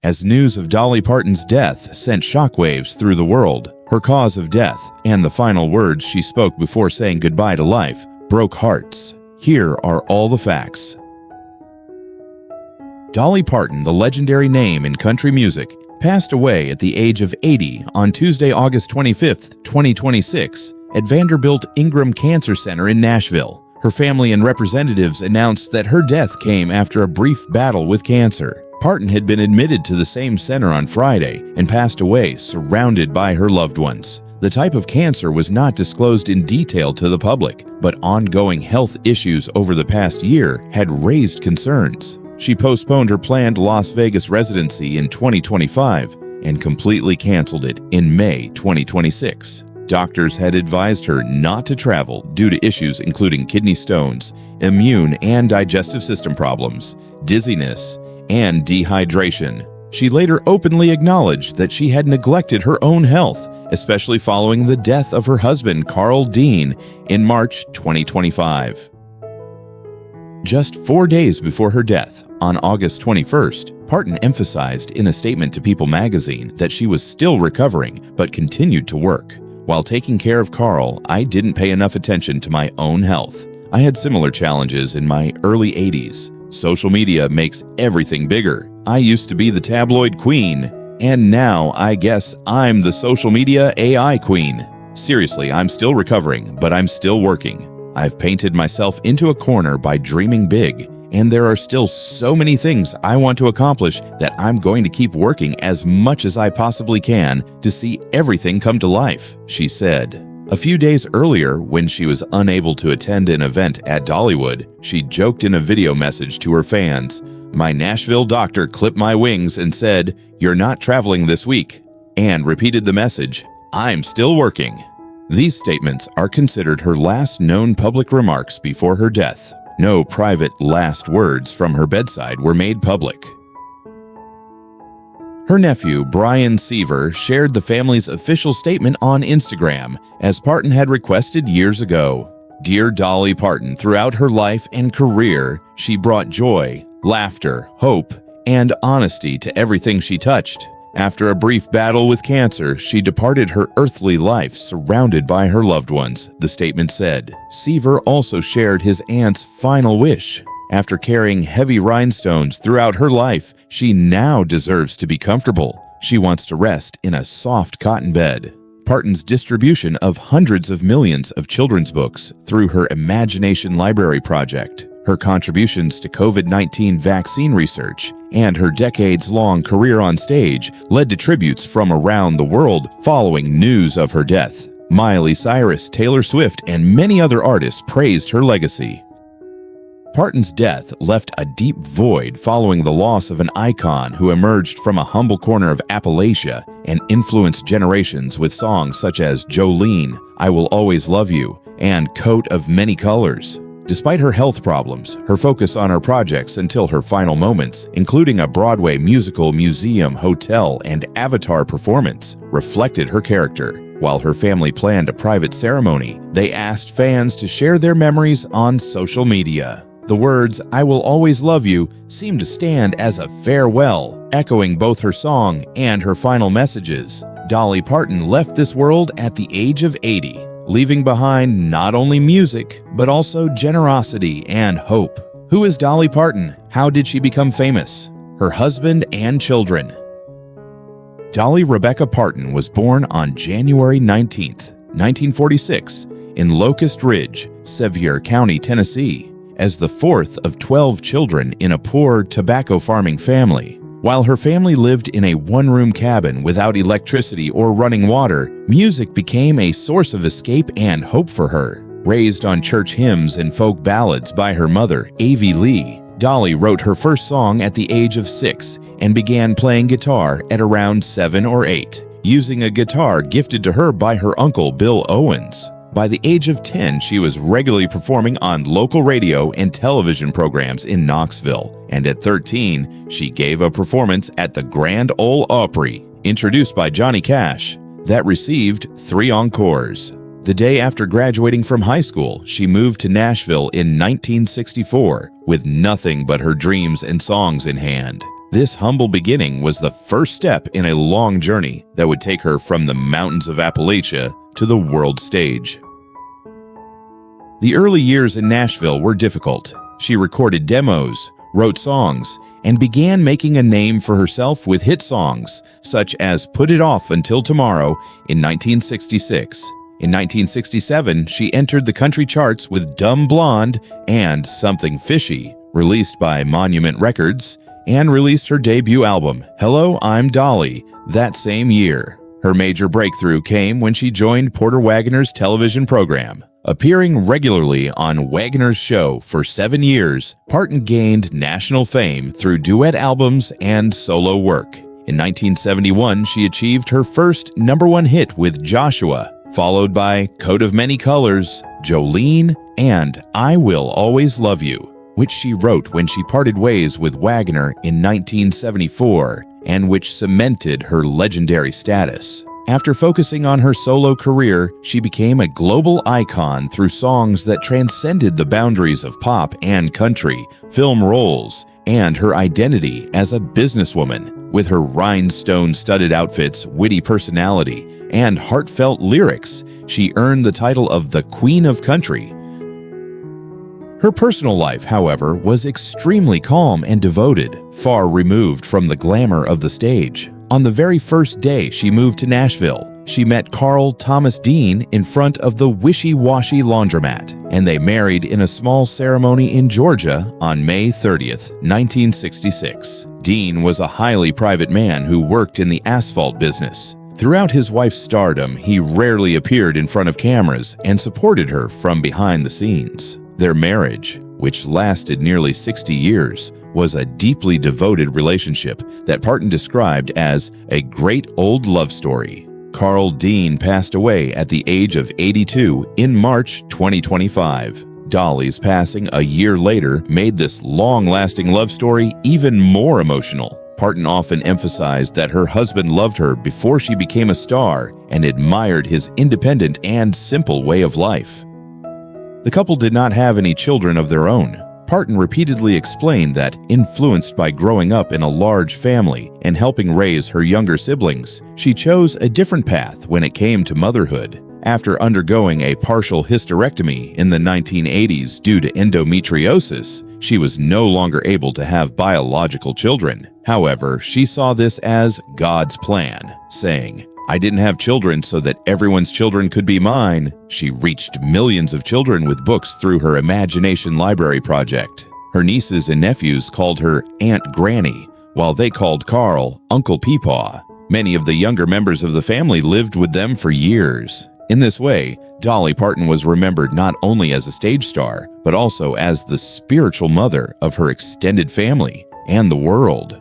as news of Dolly Parton's death sent shockwaves through the world. Her cause of death and the final words she spoke before saying goodbye to life broke hearts. Here are all the facts. Dolly Parton, the legendary name in country music, passed away at the age of 80 on Tuesday, August 25, 2026, at Vanderbilt Ingram Cancer Center in Nashville. Her family and representatives announced that her death came after a brief battle with cancer. Parton had been admitted to the same center on Friday and passed away surrounded by her loved ones. The type of cancer was not disclosed in detail to the public, but ongoing health issues over the past year had raised concerns. She postponed her planned Las Vegas residency in 2025 and completely canceled it in May 2026. Doctors had advised her not to travel due to issues including kidney stones, immune and digestive system problems, dizziness, and dehydration. She later openly acknowledged that she had neglected her own health, especially following the death of her husband, Carl Dean, in March 2025. Just 4 days before her death, on August 21st, Parton emphasized in a statement to People magazine that she was still recovering but continued to work. While taking care of Carl, I didn't pay enough attention to my own health. I had similar challenges in my early 80s. Social media makes everything bigger. I used to be the tabloid queen, and now I guess I'm the social media AI queen. Seriously, I'm still recovering, but I'm still working. I've painted myself into a corner by dreaming big, and there are still so many things I want to accomplish that I'm going to keep working as much as I possibly can to see everything come to life, she said. A few days earlier, when she was unable to attend an event at Dollywood, she joked in a video message to her fans, "My Nashville doctor clipped my wings and said, 'You're not traveling this week,' and repeated the message, 'I'm still working.'" These statements are considered her last known public remarks before her death. No private last words from her bedside were made public. Her nephew, Brian Seaver, shared the family's official statement on Instagram, as Parton had requested years ago. "Dear Dolly Parton, throughout her life and career, she brought joy, laughter, hope, and honesty to everything she touched. After a brief battle with cancer, she departed her earthly life surrounded by her loved ones," the statement said. Seaver also shared his aunt's final wish. After carrying heavy rhinestones throughout her life, she now deserves to be comfortable. She wants to rest in a soft cotton bed. Parton's distribution of hundreds of millions of children's books through her Imagination Library project, her contributions to COVID-19 vaccine research, and her decades-long career on stage led to tributes from around the world following news of her death. Miley Cyrus, Taylor Swift, and many other artists praised her legacy. Parton's death left a deep void following the loss of an icon who emerged from a humble corner of Appalachia and influenced generations with songs such as Jolene, I Will Always Love You, and Coat of Many Colors. Despite her health problems, her focus on her projects until her final moments, including a Broadway musical, museum, hotel, and Avatar performance, reflected her character. While her family planned a private ceremony, they asked fans to share their memories on social media. The words, I will always love you, seemed to stand as a farewell, echoing both her song and her final messages. Dolly Parton left this world at the age of 80, leaving behind not only music, but also generosity and hope. Who is Dolly Parton? How did she become famous? Her husband and children. Dolly Rebecca Parton was born on January 19, 1946, in Locust Ridge, Sevier County, Tennessee, as the fourth of 12 children in a poor tobacco farming family. While her family lived in a one-room cabin without electricity or running water, music became a source of escape and hope for her. Raised on church hymns and folk ballads by her mother, Avie Lee, Dolly wrote her first song at the age of 6 and began playing guitar at around 7 or 8, using a guitar gifted to her by her uncle, Bill Owens. By the age of 10, she was regularly performing on local radio and television programs in Knoxville, and at 13, she gave a performance at the Grand Ole Opry, introduced by Johnny Cash, that received 3 encores. The day after graduating from high school, she moved to Nashville in 1964 with nothing but her dreams and songs in hand. This humble beginning was the first step in a long journey that would take her from the mountains of Appalachia to the world stage. The early years in Nashville were difficult. She recorded demos, wrote songs, and began making a name for herself with hit songs such as Put It Off Until Tomorrow in 1966. In 1967, she entered the country charts with Dumb Blonde and Something Fishy, released by Monument Records, and released her debut album, Hello, I'm Dolly, that same year. Her major breakthrough came when she joined Porter Wagoner's television program. Appearing regularly on Wagoner's show for 7 years, Parton gained national fame through duet albums and solo work. In 1971, she achieved her first #1 hit with Joshua, followed by Coat of Many Colors, Jolene, and I Will Always Love You, which she wrote when she parted ways with Wagoner in 1974, and which cemented her legendary status. After focusing on her solo career, she became a global icon through songs that transcended the boundaries of pop and country, film roles, and her identity as a businesswoman. With her rhinestone-studded outfits, witty personality, and heartfelt lyrics, she earned the title of the Queen of Country. Her personal life, however, was extremely calm and devoted, far removed from the glamour of the stage. On the very first day she moved to Nashville, she met Carl Thomas Dean in front of the wishy-washy laundromat, and they married in a small ceremony in Georgia on May 30th, 1966. Dean was a highly private man who worked in the asphalt business. Throughout his wife's stardom, he rarely appeared in front of cameras and supported her from behind the scenes. Their marriage, which lasted nearly 60 years, was a deeply devoted relationship that Parton described as a great old love story. Carl Dean passed away at the age of 82 in March 2025. Dolly's passing a year later made this long-lasting love story even more emotional. Parton often emphasized that her husband loved her before she became a star and admired his independent and simple way of life. The couple did not have any children of their own. Parton repeatedly explained that, influenced by growing up in a large family and helping raise her younger siblings, she chose a different path when it came to motherhood. After undergoing a partial hysterectomy in the 1980s due to endometriosis, she was no longer able to have biological children. However, she saw this as God's plan, saying, I didn't have children so that everyone's children could be mine. She reached millions of children with books through her Imagination Library project. Her nieces and nephews called her Aunt Granny, while they called Carl Uncle Peepaw. Many of the younger members of the family lived with them for years. In this way, Dolly Parton was remembered not only as a stage star, but also as the spiritual mother of her extended family and the world.